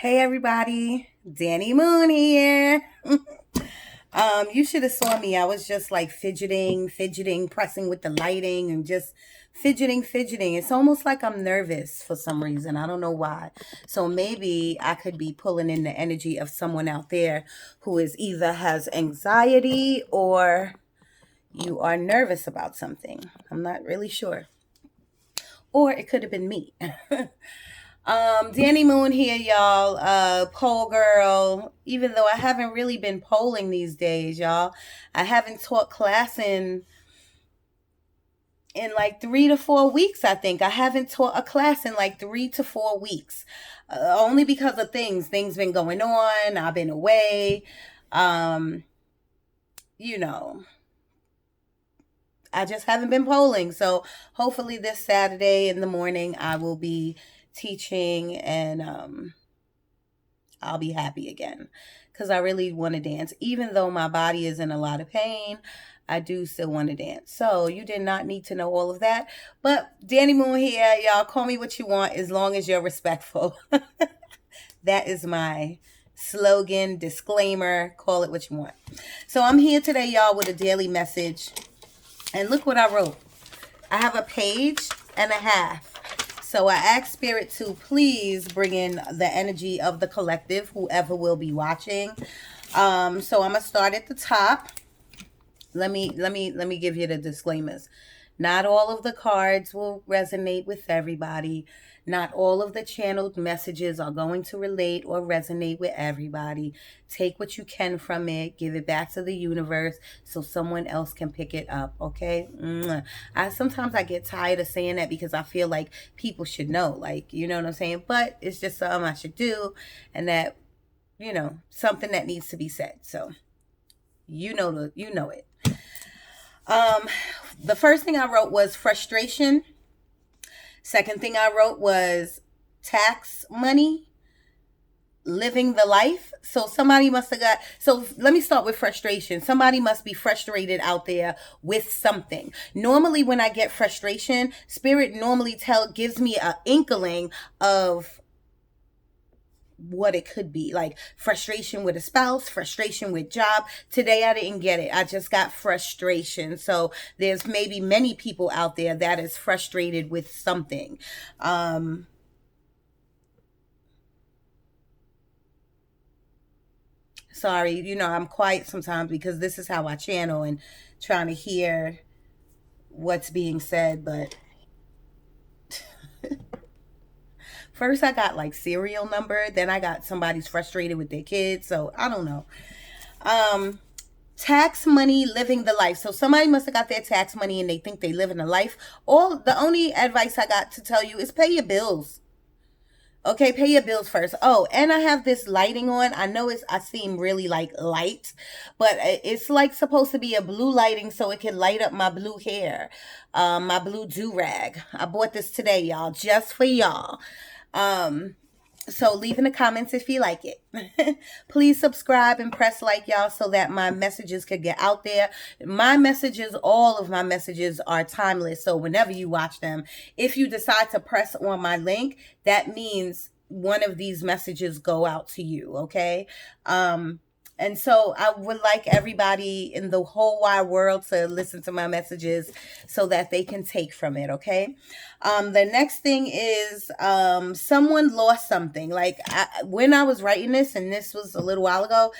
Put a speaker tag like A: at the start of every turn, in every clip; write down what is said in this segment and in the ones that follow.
A: Hey everybody, Danny Moon here. You should have saw me. I was just like fidgeting, pressing with the lighting and just fidgeting. It's almost like I'm nervous for some reason. I don't know why. So maybe I could be pulling in the energy of someone out there who is either has anxiety or you are nervous about something. I'm not really sure. Or it could have been me. Danny Moon here, y'all. Poll girl. Even though I haven't really been polling these days, y'all. I haven't taught class in like 3 to 4 weeks. I think I haven't taught a class in like 3 to 4 weeks. Only because of things. Things been going on. I've been away. Um, you know, I just haven't been polling. So hopefully this Saturday in the morning I will be teaching and I'll be happy again because I really want to dance. Even though my body is in a lot of pain, I do still want to dance. So you did not need to know all of that. But Danny Moon here, y'all call me what you want as long as you're respectful. That is my slogan, disclaimer, call it what you want. So I'm here today, y'all, with a daily message. And look what I wrote. I have a page and a half. So I asked Spirit to please bring in the energy of the collective, whoever will be watching. So I'm gonna start at the top. Let me give you the disclaimers. Not all of the cards will resonate with everybody. Not all of the channeled messages are going to relate or resonate with everybody. Take what you can from it, give it back to the universe so someone else can pick it up, okay? Sometimes I get tired of saying that because I feel like people should know, like, you know what I'm saying? But it's just something I should do, and that, something that needs to be said. So, you know it. The first thing I wrote was frustration. Second thing I wrote was tax money, living the life. So somebody must have got, so let me start with frustration. Somebody must be frustrated out there with something. Normally when I get frustration, spirit normally gives me an inkling of what it could be, like frustration with a spouse, frustration with job. Today I didn't get it. I just got frustration. So there's maybe many people out there that is frustrated with something. Sorry, I'm quiet sometimes because this is how I channel and trying to hear what's being said. But first I got like serial number, then I got somebody's frustrated with their kids. So I don't know. Tax money, living the life. So somebody must have got their tax money and they think they live in a life. The only advice I got to tell you is pay your bills. Okay, pay your bills first. Oh, and I have this lighting on. I know I seem really like light, but it's like supposed to be a blue lighting so it can light up my blue hair, my blue do-rag. I bought this today, y'all, just for y'all. So leave in the comments if you like it. Please subscribe and press like, y'all, so that my messages could get out there. My messages, all of my messages are timeless. So whenever you watch them, if you decide to press on my link, that means one of these messages go out to you. Okay. And so I would like everybody in the whole wide world to listen to my messages so that they can take from it, okay? The next thing is someone lost something. Like when I was writing this, and this was a little while ago,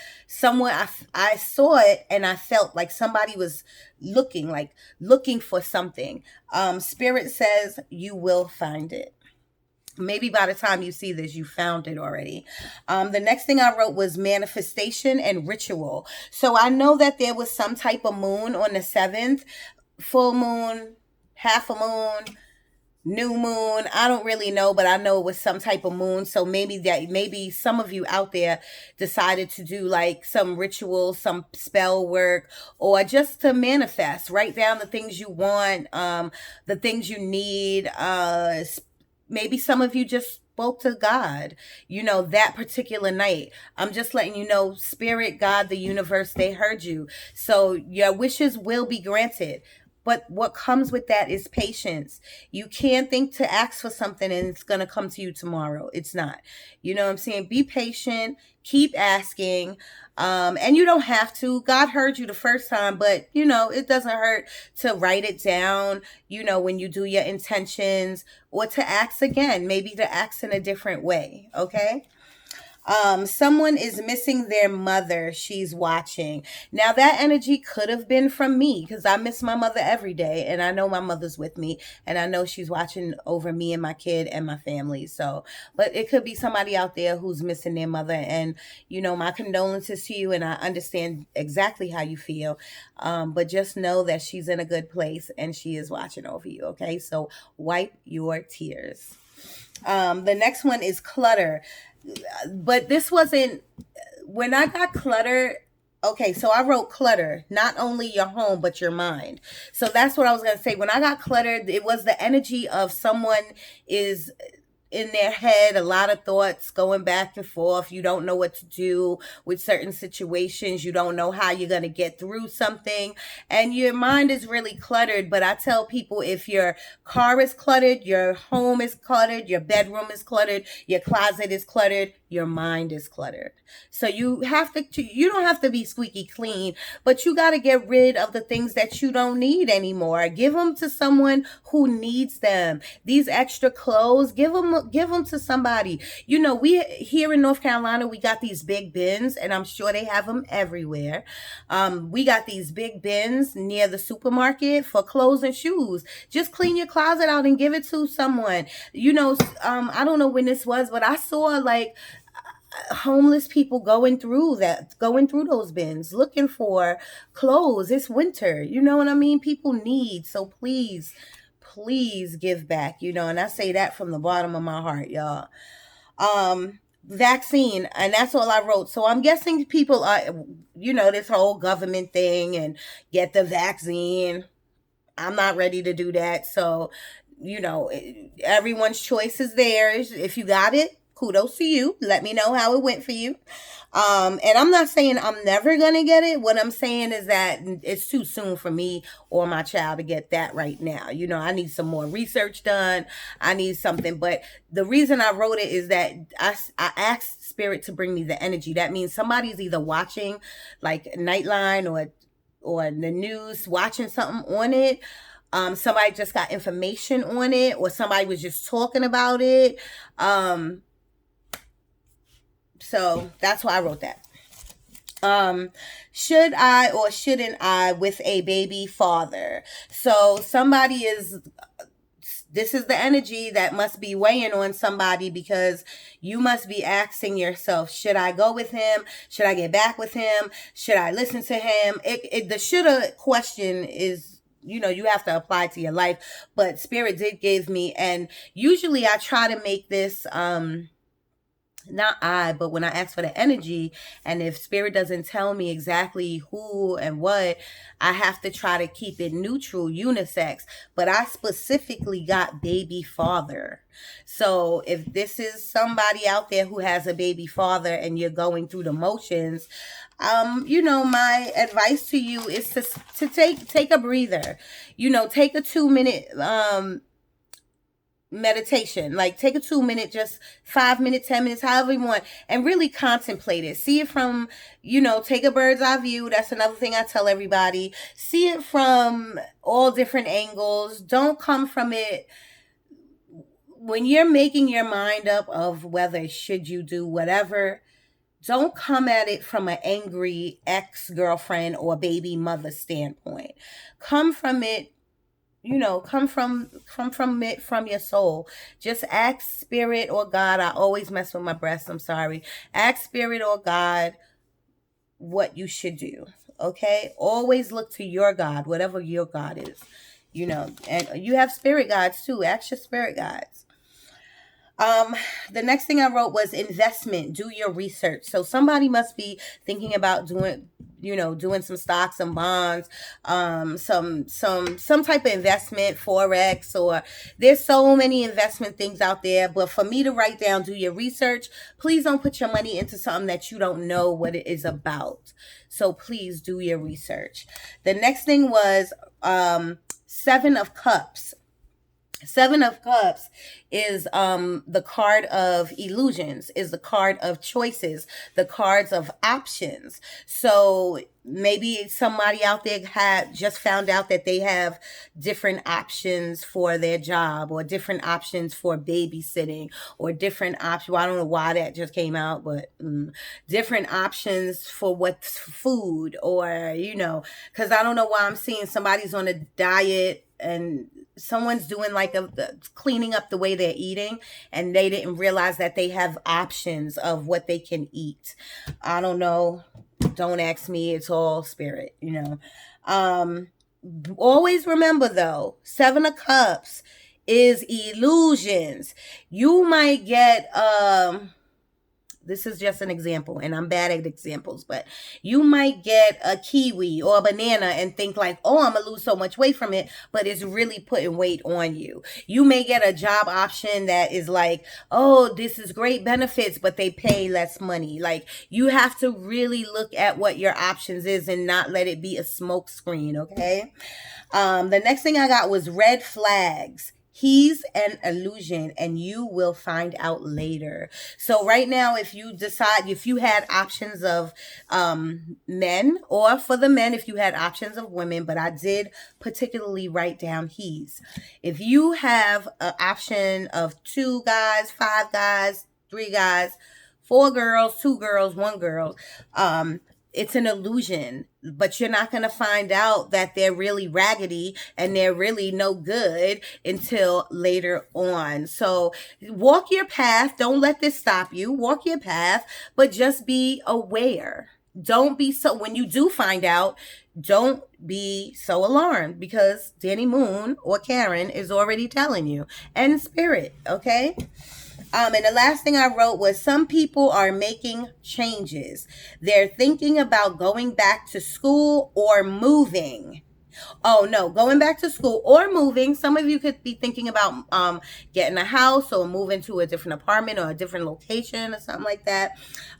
A: I saw it and I felt like somebody was looking for something. Spirit says you will find it. Maybe by the time you see this, you found it already. The next thing I wrote was manifestation and ritual. So I know that there was some type of moon on the 7th, full moon, half a moon, new moon. I don't really know, but I know it was some type of moon. So maybe some of you out there decided to do like some ritual, some spell work, or just to manifest. Write down the things you want, the things you need, maybe some of you just spoke to God, that particular night. I'm just letting you know, Spirit, God, the universe, they heard you. So your wishes will be granted. But what comes with that is patience. You can't think to ask for something and it's going to come to you tomorrow. It's not. You know what I'm saying? Be patient, keep asking. And you don't have to. God heard you the first time, but it doesn't hurt to write it down, when you do your intentions, or to ask again, maybe to ask in a different way. Okay. Someone is missing their mother. She's watching. Now that energy could have been from me because I miss my mother every day and I know my mother's with me and I know she's watching over me and my kid and my family. So, but it could be somebody out there who's missing their mother, and my condolences to you, and I understand exactly how you feel. But just know that she's in a good place and she is watching over you. Okay. So wipe your tears. The next one is clutter, but this wasn't when I got clutter. Okay, so I wrote clutter, not only your home, but your mind. So that's what I was going to say. When I got cluttered, it was the energy of someone is in their head, a lot of thoughts going back and forth. You don't know what to do with certain situations. You don't know how you're going to get through something. And your mind is really cluttered. But I tell people, if your car is cluttered, your home is cluttered, your bedroom is cluttered, your closet is cluttered, your mind is cluttered. So you don't have to be squeaky clean, but you got to get rid of the things that you don't need anymore. Give them to someone who needs them. These extra clothes, give them to somebody. We here in North Carolina, we got these big bins, and I'm sure they have them everywhere. We got these big bins near the supermarket for clothes and shoes. Just clean your closet out and give it to someone. I don't know when this was, but I saw like homeless people going through those bins looking for clothes. It's winter, you know what I mean? People need, so please give back, and I say that from the bottom of my heart, y'all. Vaccine, and that's all I wrote. So I'm guessing people are, this whole government thing and get the vaccine. I'm not ready to do that. So, everyone's choice is theirs. If you got it, kudos to you. Let me know how it went for you. And I'm not saying I'm never going to get it. What I'm saying is that it's too soon for me or my child to get that right now. I need some more research done. I need something. But the reason I wrote it is that I asked Spirit to bring me the energy. That means somebody's either watching like Nightline or the news, watching something on it. Somebody just got information on it, or somebody was just talking about it. So that's why I wrote that. Should I or shouldn't I with a baby father? So this is the energy that must be weighing on somebody, because you must be asking yourself, should I go with him? Should I get back with him? Should I listen to him? The shoulda question is, you have to apply to your life, but Spirit did give me, and usually I try to make this, but when I ask for the energy, and if Spirit doesn't tell me exactly who and what, I have to try to keep it neutral, unisex. But I specifically got baby father. So if this is somebody out there who has a baby father and you're going through the motions, my advice to you is to take a breather. Take a 2-minute meditation. Like, take a 2-minute, just 5 minutes, 10 minutes, however you want, and really contemplate it. See it from, take a bird's eye view. That's another thing I tell everybody. See it from all different angles. Don't come from it when you're making your mind up of whether should you do whatever. Don't come at it from an angry ex-girlfriend or baby mother standpoint. Come from it, come from it from your soul. Just ask Spirit or God. I always mess with my breasts, I'm sorry. Ask Spirit or God what you should do. Okay? Always look to your God, whatever your God is. And you have spirit guides too. Ask your spirit guides. The next thing I wrote was investment. Do your research. So somebody must be thinking about doing some stocks and bonds, some type of investment, forex, or there's so many investment things out there. But for me to write down, do your research. Please don't put your money into something that you don't know what it is about. So please do your research. The next thing was Seven of Cups. Seven of Cups is the card of illusions, is the card of choices, the cards of options. So maybe somebody out there had just found out that they have different options for their job, or different options for babysitting, or different options. Well, I don't know why that just came out, but different options for what's food, or because I don't know why I'm seeing somebody's on a diet and someone's doing like cleaning up the way they're eating, and they didn't realize that they have options of what they can eat. I don't know. Don't ask me. It's all spirit, Always remember though, Seven of Cups is illusions. You might get this is just an example, and I'm bad at examples, but you might get a kiwi or a banana and think like, oh, I'm gonna lose so much weight from it, but it's really putting weight on you. You may get a job option that is like, oh, this is great benefits, but they pay less money. Like, you have to really look at what your options is and not let it be a smoke screen, okay? The next thing I got was red flags. He's an illusion, and you will find out later. So right now, if you decide, if you had options of men, or for the men, if you had options of women, but I did particularly write down he's. If you have an option of 2 guys, 5 guys, 3 guys, 4 girls, 2 girls, 1 girl, it's an illusion, but you're not going to find out that they're really raggedy and they're really no good until later on. So walk your path. Don't let this stop you. Walk your path, but just be aware. Don't be so, when you do find out, don't be so alarmed, because Danny Moon or Karen is already telling you, and spirit, okay? And the last thing I wrote was, some people are making changes. They're thinking about going back to school or moving. Oh no, going back to school or moving. Some of you could be thinking about getting a house or moving to a different apartment or a different location or something like that.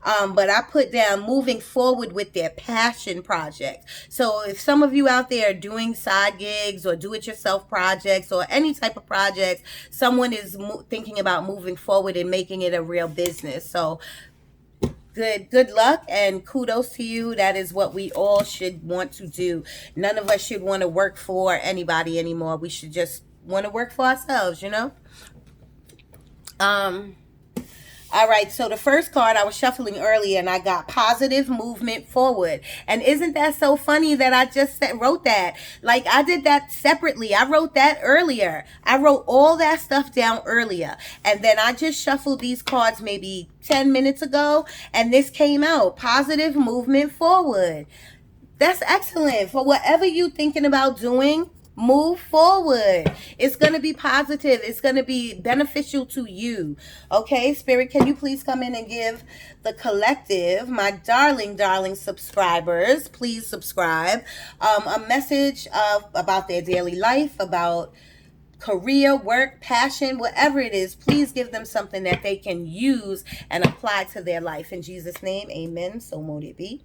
A: But I put down moving forward with their passion project. So if some of you out there are doing side gigs or do-it-yourself projects or any type of projects, someone is thinking about moving forward and making it a real business. So good luck and kudos to you. That is what we all should want to do. None of us should want to work for anybody anymore. We should just want to work for ourselves, All right, so the first card I was shuffling earlier, and I got positive movement forward. And isn't that so funny that I just wrote that? Like, I did that separately. I wrote that earlier. I wrote all that stuff down earlier. And then I just shuffled these cards maybe 10 minutes ago, and this came out. Positive movement forward. That's excellent. For whatever you're thinking about doing, move forward. It's going to be positive. It's going to be beneficial to you. Okay, Spirit, can you please come in and give the collective, my darling subscribers, please subscribe, a message about their daily life, about career, work, passion, whatever it is. Please give them something that they can use and apply to their life. In Jesus' name, amen. So mote it be.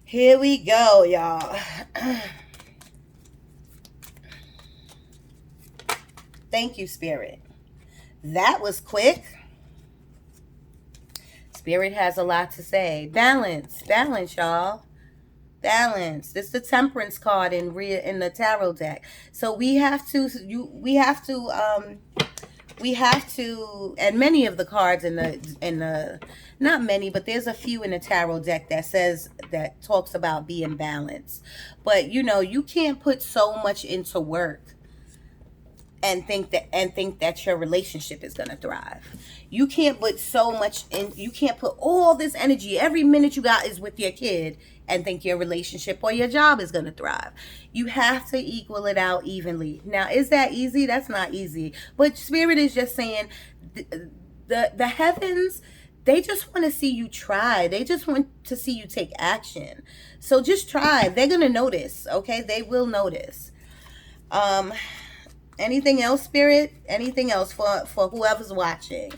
A: Here we go, y'all. Thank you, Spirit. That was quick. Spirit has a lot to say. Balance, y'all. Balance. This is the Temperance card in the tarot deck. So we have to, and many of the cards in the not many, but there's a few in the tarot deck that talks about being balanced. But you can't put so much into work and think that your relationship is going to thrive. You can't put so much in, you can't put all this energy, every minute you got is with your kid, and think your relationship or your job is going to thrive. You have to equal it out evenly. Now, is that easy? That's not easy. But Spirit is just saying, the heavens, they just want to see you try. They just want to see you take action. So just try. They're going to notice, okay? They will notice. Anything else, Spirit? Anything else for whoever's watching?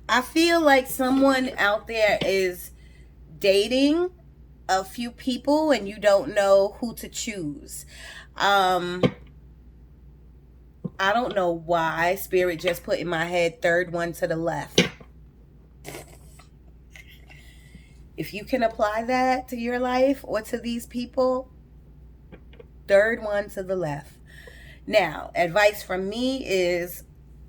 A: I feel like someone out there is dating a few people and you don't know who to choose. Um, I don't know why Spirit just put in my head third one to the left. If you can apply that to your life or to these people, third one to the left. Now, advice from me is,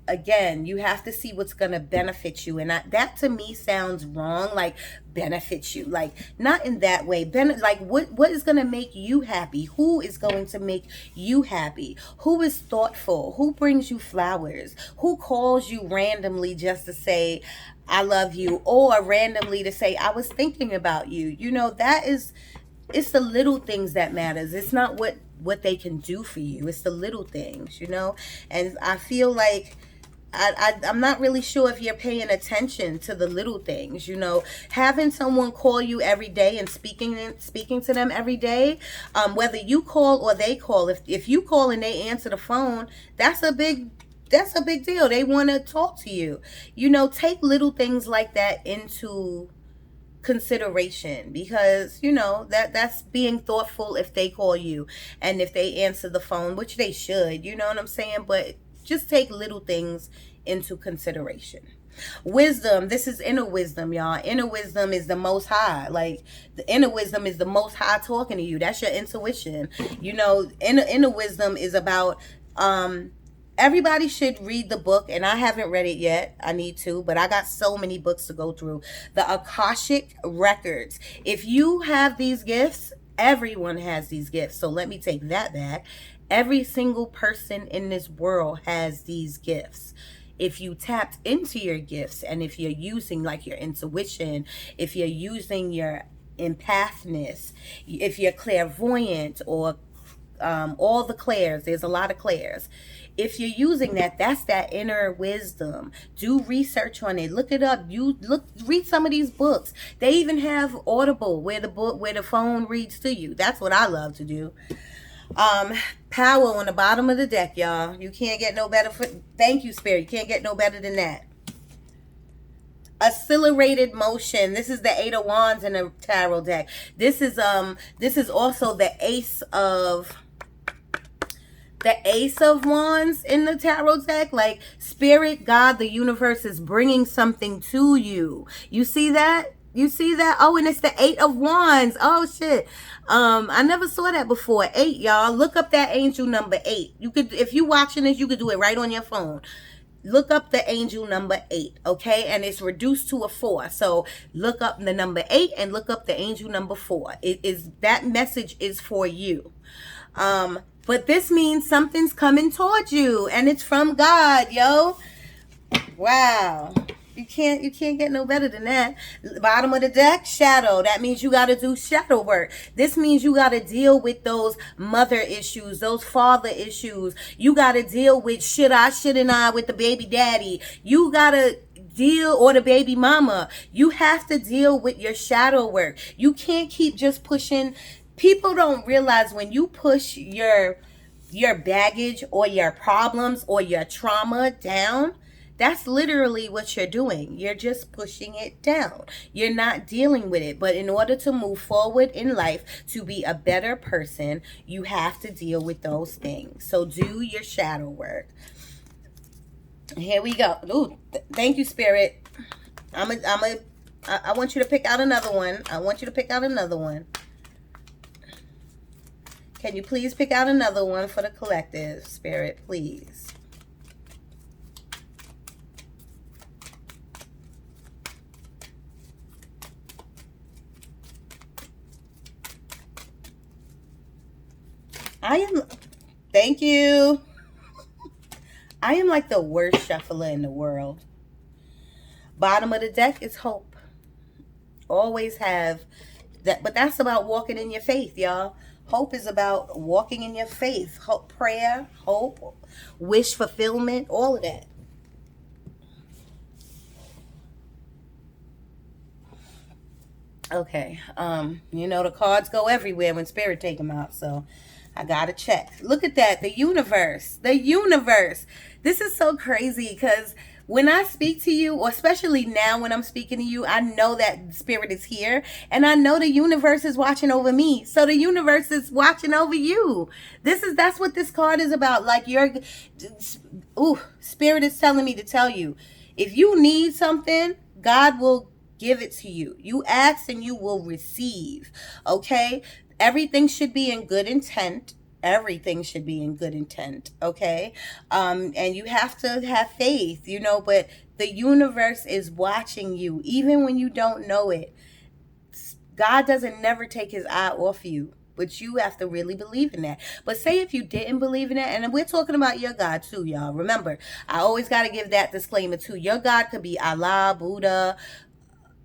A: again, you have to see what's going to benefit you. And that to me sounds wrong, like benefits you. Like, not in that way. Like, what is going to make you happy? Who is going to make you happy? Who is thoughtful? Who brings you flowers? Who calls you randomly just to say, I love you, or randomly to say, I was thinking about you? You know, it's the little things that matters. It's not what they can do for you. It's the little things, you know? And I feel like I'm not really sure if you're paying attention to the little things, you know. Having someone call you every day and speaking to them every day, whether you call or they call. If you call and they answer the phone, that's a big deal. They want to talk to you. You know, take little things like that into consideration, because you know that's being thoughtful if they call you and if they answer the phone, which they should, you know what I'm saying? But just take little things into consideration. Wisdom, this is inner wisdom, y'all. Inner wisdom is the most high. Like, the inner wisdom is the most high talking to you. That's your intuition. You know, inner wisdom is about everybody should read the book, and I haven't read it yet. I need to, but I got so many books to go through. The Akashic Records. If you have these gifts, everyone has these gifts. So let me take that back. Every single person in this world has these gifts. If you tapped into your gifts, and if you're using like your intuition, if you're using your empathness, if you're clairvoyant, or all the clairs, there's a lot of clairs. If you're using that, that's that inner wisdom. Do research on it. Look it up. Read some of these books. They even have Audible where the phone reads to you. That's what I love to do. Power on the bottom of the deck, y'all. You can't get no better thank you, Spirit. You can't get no better than that. Accelerated motion. This is the Eight of Wands in the tarot deck. This is also the Ace of Wands in the tarot deck. Like, Spirit, God, the universe is bringing something to you. You see that? You see that? Oh, and it's the Eight of Wands. Oh, shit. I never saw that before. 8, y'all. Look up that angel number 8. You could, if you watching this, you could do it right on your phone. Look up the angel number 8, okay? And it's reduced to a 4. So look up the number 8 and look up the angel number 4. That message is for you. But this means something's coming towards you, and it's from God, yo. Wow. You can't get no better than that. Bottom of the deck, shadow. That means you got to do shadow work. This means you got to deal with those mother issues, those father issues. You got to deal with shouldn't I with the baby daddy. You got to deal, or the baby mama. You have to deal with your shadow work. You can't keep just pushing. People don't realize when you push your baggage or your problems or your trauma down, that's literally what you're doing. You're just pushing it down. You're not dealing with it. But in order to move forward in life, to be a better person, you have to deal with those things. So do your shadow work. Here we go. Ooh, thank you, Spirit. I want you to pick out another one. I want you to pick out another one. Can you please pick out another one for the collective, Spirit, please? Thank you. I am like the worst shuffler in the world. Bottom of the deck is hope. Always have that, but that's about walking in your faith, y'all. Hope is about walking in your faith. Hope, prayer, hope, wish fulfillment, all of that. Okay, you know the cards go everywhere when Spirit take them out, so I gotta check. Look at that, the universe. This is so crazy because when I speak to you, or especially now when I'm speaking to you, I know that spirit is here, and I know the universe is watching over me. So the universe is watching over you. That's what this card is about. Like spirit is telling me to tell you, if you need something, God will give it to you. You ask and you will receive. Okay? Everything should be in good intent. Everything should be in good intent. Okay? And you have to have faith, but the universe is watching you even when you don't know it. God doesn't never take his eye off you. But you have to really believe in that. But say if you didn't believe in that, and we're talking about your God too, y'all. Remember, I always got to give that disclaimer too. Your God could be Allah, Buddha,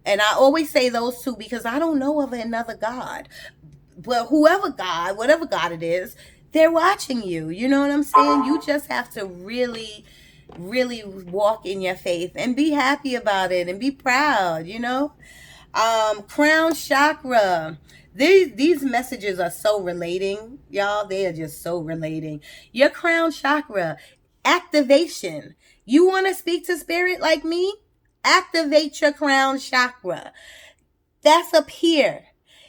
A: and I always say those two because I don't know of another God. But whatever God it is, they're watching you. You know what I'm saying? You just have to really, really walk in your faith and be happy about it and be proud. Crown chakra. These messages are so relating, y'all. They are just so relating. Your crown chakra activation. You want to speak to spirit like me? Activate your crown chakra. That's up here.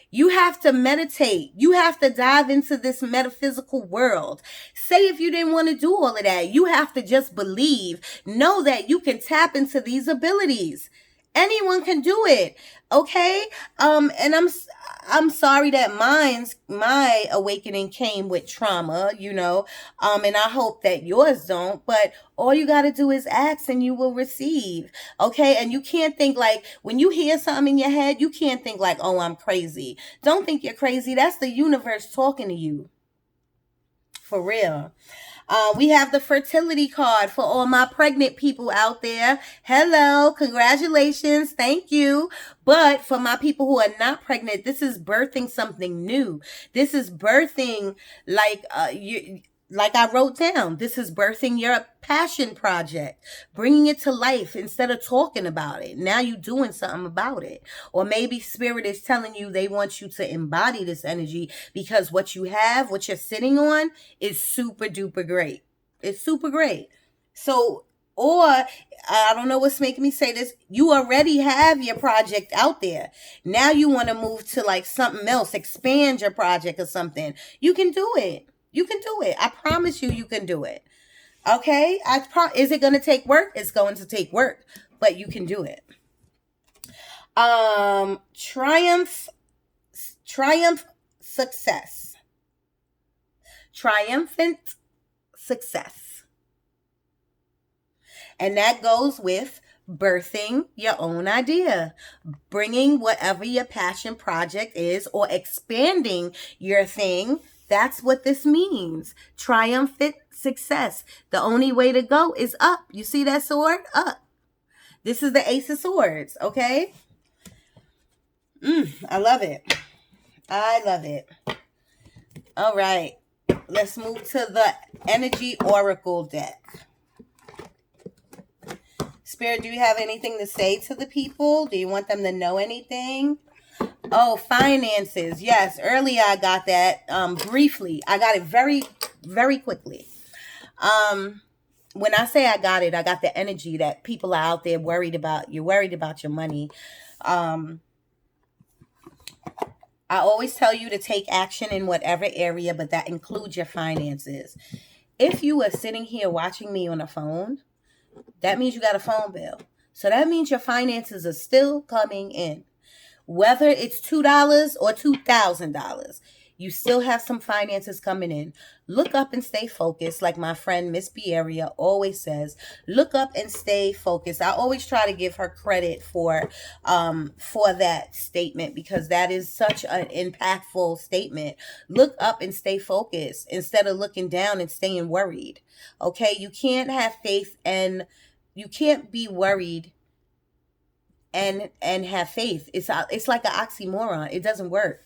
A: You have to meditate. You have to dive into this metaphysical world. Say if you didn't want to do all of that, you have to just believe. Know that you can tap into these abilities. Anyone can do it. Okay? And I'm sorry that my awakening came with trauma, and I hope that yours don't, but all you got to do is ask and you will receive. Okay? And you can't think like, when you hear something in your head, you can't think like, oh, I'm crazy. Don't think you're crazy. That's the universe talking to you. For real. We have the fertility card for all my pregnant people out there. Hello, congratulations, thank you. But for my people who are not pregnant, this is birthing something new. This is birthing like I wrote down, this is birthing your passion project, bringing it to life instead of talking about it. Now you're doing something about it. Or maybe spirit is telling you they want you to embody this energy because what you're sitting on is super duper great. It's super great. So, or I don't know what's making me say this. You already have your project out there. Now you want to move to like something else, expand your project or something. You can do it. You can do it. I promise you can do it. Okay? Is it going to take work? It's going to take work, but you can do it. Triumph success. Triumphant success. And that goes with birthing your own idea, bringing whatever your passion project is, or expanding your thing. That's what this means. Triumphant success. The only way to go is up. You see that sword? Up. This is the Ace of Swords, okay? I love it. I love it. All right. Let's move to the Energy Oracle deck. Spirit, do you have anything to say to the people? Do you want them to know anything? Oh, finances. Yes, earlier I got that briefly. I got it very, very quickly. When I say I got it, I got the energy that people are out there worried about. You're worried about your money. I always tell you to take action in whatever area, but that includes your finances. If you are sitting here watching me on a phone, that means you got a phone bill. So that means your finances are still coming in. Whether it's $2 or $2,000, you still have some finances coming in. Look up and stay focused. Like my friend Miss Pierria always says, look up and stay focused. I always try to give her credit for that statement, because that is such an impactful statement. Look up and stay focused instead of looking down and staying worried. Okay, you can't have faith, and you can't be worried and have faith. It's like an oxymoron. It doesn't work.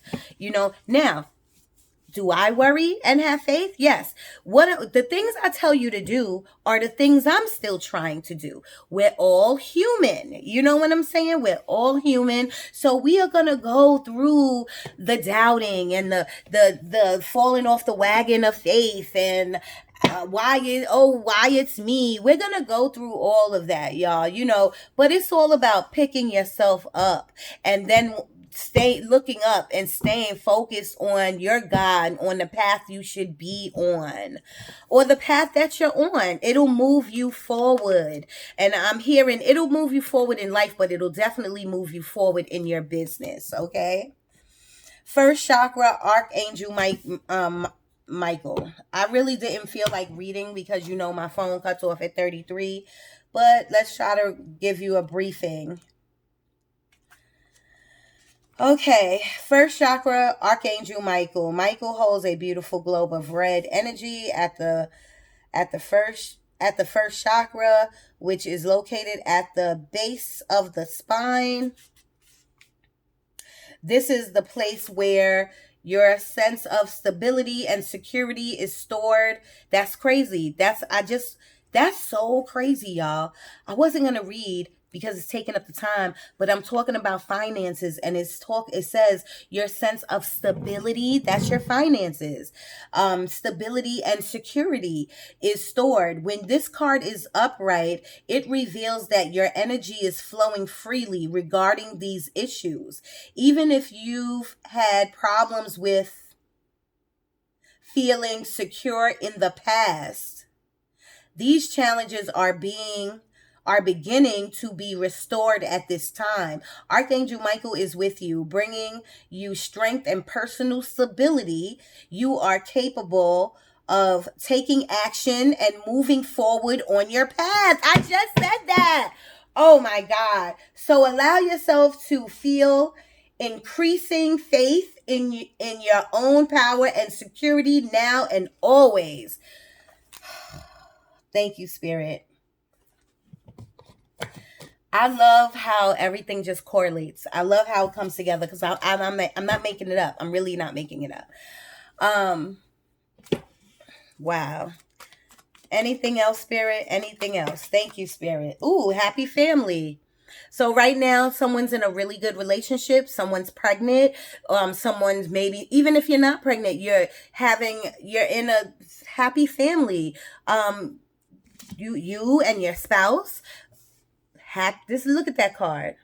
A: Now, do I worry and have faith? Yes. The things I tell you to do are the things I'm still trying to do. We're all human. You know what I'm saying? We're all human. So we are going to go through the doubting and the falling off the wagon of faith and why it's me. We're gonna go through all of that, y'all, but it's all about picking yourself up and then stay looking up and staying focused on your God, on the path you should be on, or the path that you're on. It'll move you forward. And I'm hearing it'll move you forward in life, but it'll definitely move you forward in your business. Okay. First chakra, Archangel Michael. I really didn't feel like reading because my phone cuts off at 33, but let's try to give you a briefing. Okay, first chakra, Archangel Michael. Michael holds a beautiful globe of red energy at the first chakra, which is located at the base of the spine. This is the place where your sense of stability and security is stored. That's crazy. That's so crazy, y'all. I wasn't going to read because it's taking up the time, but I'm talking about finances, and it says your sense of stability, that's your finances. Stability and security is stored. When this card is upright, it reveals that your energy is flowing freely regarding these issues. Even if you've had problems with feeling secure in the past, these challenges are beginning to be restored at this time. Archangel Michael is with you, bringing you strength and personal stability. You are capable of taking action and moving forward on your path. I just said that. Oh my God. So allow yourself to feel increasing faith in your own power and security now and always. Thank you, Spirit. I love how everything just correlates. I love how it comes together because I'm not making it up. I'm really not making it up. Wow. Anything else, Spirit? Anything else? Thank you, Spirit. Ooh, happy family. So right now, someone's in a really good relationship. Someone's pregnant. Someone's maybe, even if you're not pregnant, you're in a happy family. You and your spouse. Look at that card.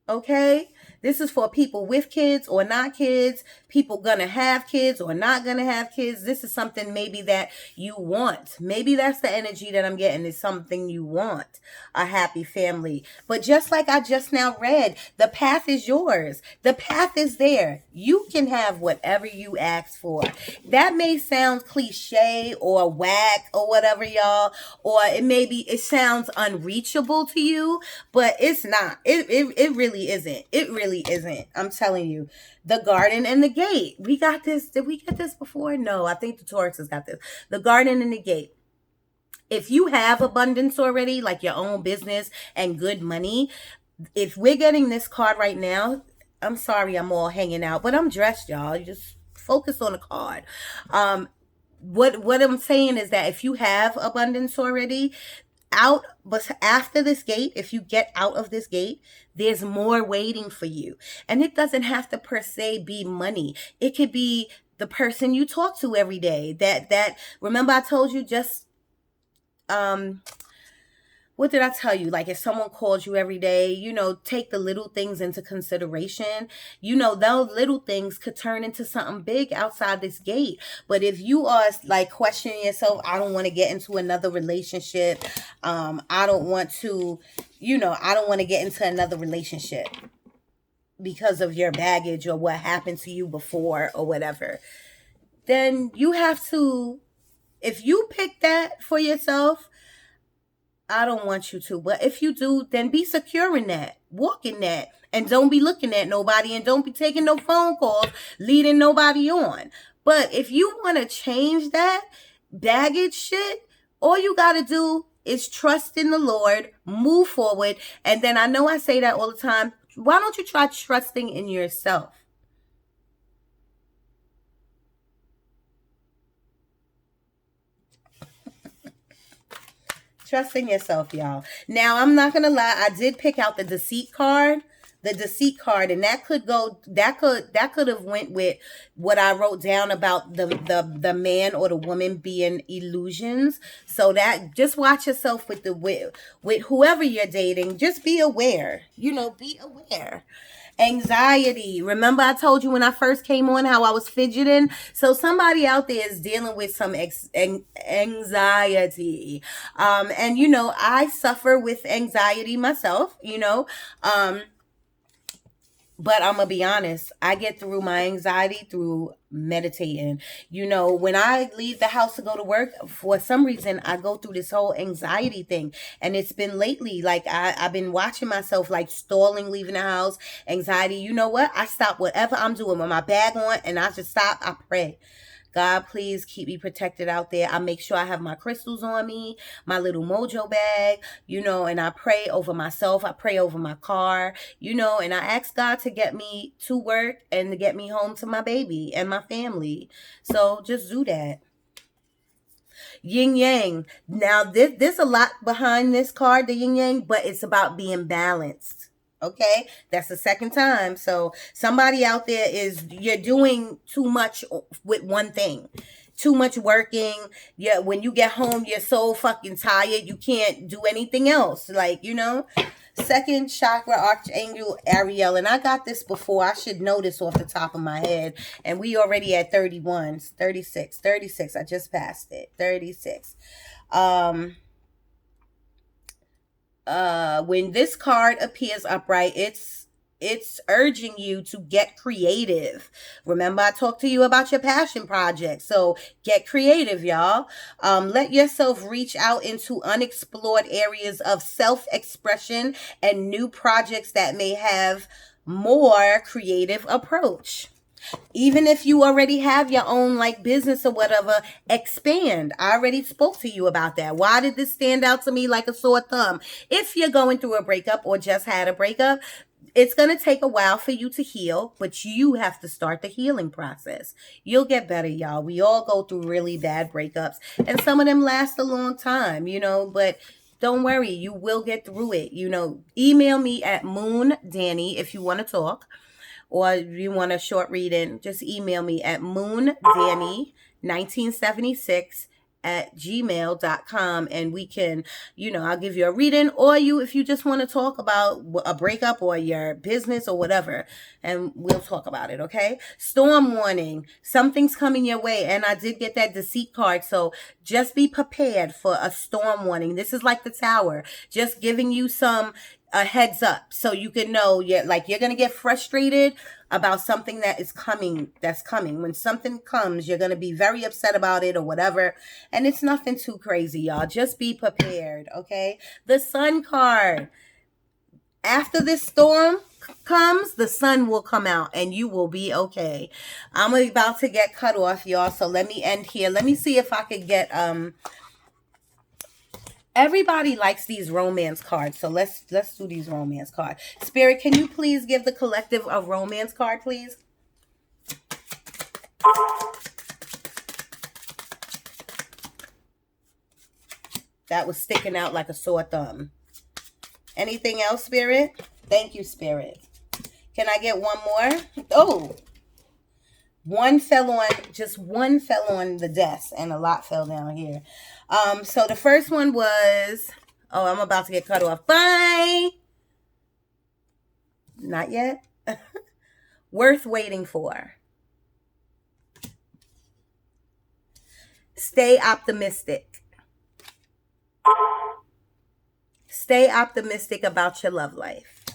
A: Okay? This is for people with kids or not kids, people gonna have kids or not gonna have kids. This is something maybe that you want. Maybe that's the energy that I'm getting, is something you want, a happy family. But just like I just now read, the path is yours. The path is there. You can have whatever you ask for. That may sound cliche or whack or whatever, y'all, or it sounds unreachable to you, but it's not. It really isn't. It really isn't. I'm telling you. The garden and the gate. We got this. Did we get this before? No, I think the Taurus has got this. The garden and the gate. If you have abundance already, like your own business and good money, if we're getting this card right now, I'm sorry I'm all hanging out, but I'm dressed, y'all. You just focus on the card. What I'm saying is that if you have abundance already, but after this gate, if you get out of this gate, there's more waiting for you. And it doesn't have to per se be money. It could be the person you talk to every day. That remember I told you, just what did I tell you? Like, if someone calls you every day, take the little things into consideration. Those little things could turn into something big outside this gate. But if you are like questioning yourself, I don't want to get into another relationship. I don't want to get into another relationship because of your baggage or what happened to you before or whatever. Then you have to, if you pick that for yourself, I don't want you to. But if you do, then be secure in that. Walk in that. And don't be looking at nobody. And don't be taking no phone calls, leading nobody on. But if you want to change that baggage shit, all you got to do is trust in the Lord, move forward. And then I know I say that all the time. Why don't you try trusting in yourself? Trust in yourself, y'all. Now, I'm not going to lie. I did pick out the deceit card. the deceit card, and that could have went with what I wrote down about the man or the woman being illusions. So that, just watch yourself with whoever you're dating. Just be aware, be aware. Anxiety. Remember I told you when I first came on how I was fidgeting? So somebody out there is dealing with some anxiety. And I suffer with anxiety myself, um, but I'm gonna be honest, I get through my anxiety through meditating. When I leave the house to go to work, for some reason I go through this whole anxiety thing. And it's been lately, like I've been watching myself like stalling, leaving the house, anxiety. You know what? I stop whatever I'm doing with my bag on, and I just stop. I pray. God, please keep me protected out there. I make sure I have my crystals on me, my little mojo bag, and I pray over myself. I pray over my car, and I ask God to get me to work and to get me home to my baby and my family. So just do that. Yin yang. Now, there's a lot behind this card, the yin yang, but it's about being balanced. Okay, that's the second time. So somebody out there you're doing too much with one thing, too much working. Yeah, when you get home, you're so fucking tired, you can't do anything else. Like, second chakra, Archangel Ariel. And I got this before. I should know this off the top of my head. And we already at 31, 36. I just passed it. 36. When this card appears upright, it's urging you to get creative. Remember, I talked to you about your passion project. So get creative, y'all. Let yourself reach out into unexplored areas of self-expression and new projects that may have more creative approach. Even if you already have your own like business or whatever, expand. I already spoke to you about that. Why did this stand out to me like a sore thumb? If you're going through a breakup or just had a breakup, it's going to take a while for you to heal, but you have to start the healing process. You'll get better, y'all. We all go through really bad breakups, and some of them last a long time, but don't worry, you will get through it. Email me at Danni if you want to talk, or if you want a short reading, just email me at moondanny1976 at gmail.com, and we can, I'll give you a reading, or if you just want to talk about a breakup or your business or whatever, and we'll talk about it. Okay. Storm warning. Something's coming your way. And I did get that deceit card. So just be prepared for a storm warning. This is like the Tower, just giving you a heads up so you can know you're going to get frustrated about something that's coming. When something comes, you're going to be very upset about it or whatever, and it's nothing too crazy, y'all. Just be prepared. Okay. The Sun card. After this storm comes, the sun will come out and you will be okay. I'm about to get cut off, y'all, so let me end here. Let me see if I could get everybody likes these romance cards, so let's do these romance cards. Spirit, can you please give the collective a romance card, please? That was sticking out like a sore thumb. Anything else, Spirit? Thank you, Spirit. Can I get one more? Oh, one fell on the desk, and a lot fell down here. So the first one was, I'm about to get cut off. Bye. Not yet. Worth waiting for. Stay optimistic. Stay optimistic about your love life.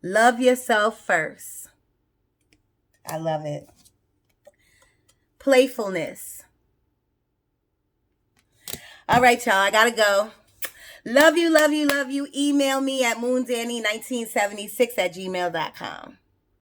A: Love yourself first. I love it. Playfulness. All right, y'all. I gotta go. Love you, love you, love you. Email me at moondanny1976 at gmail.com.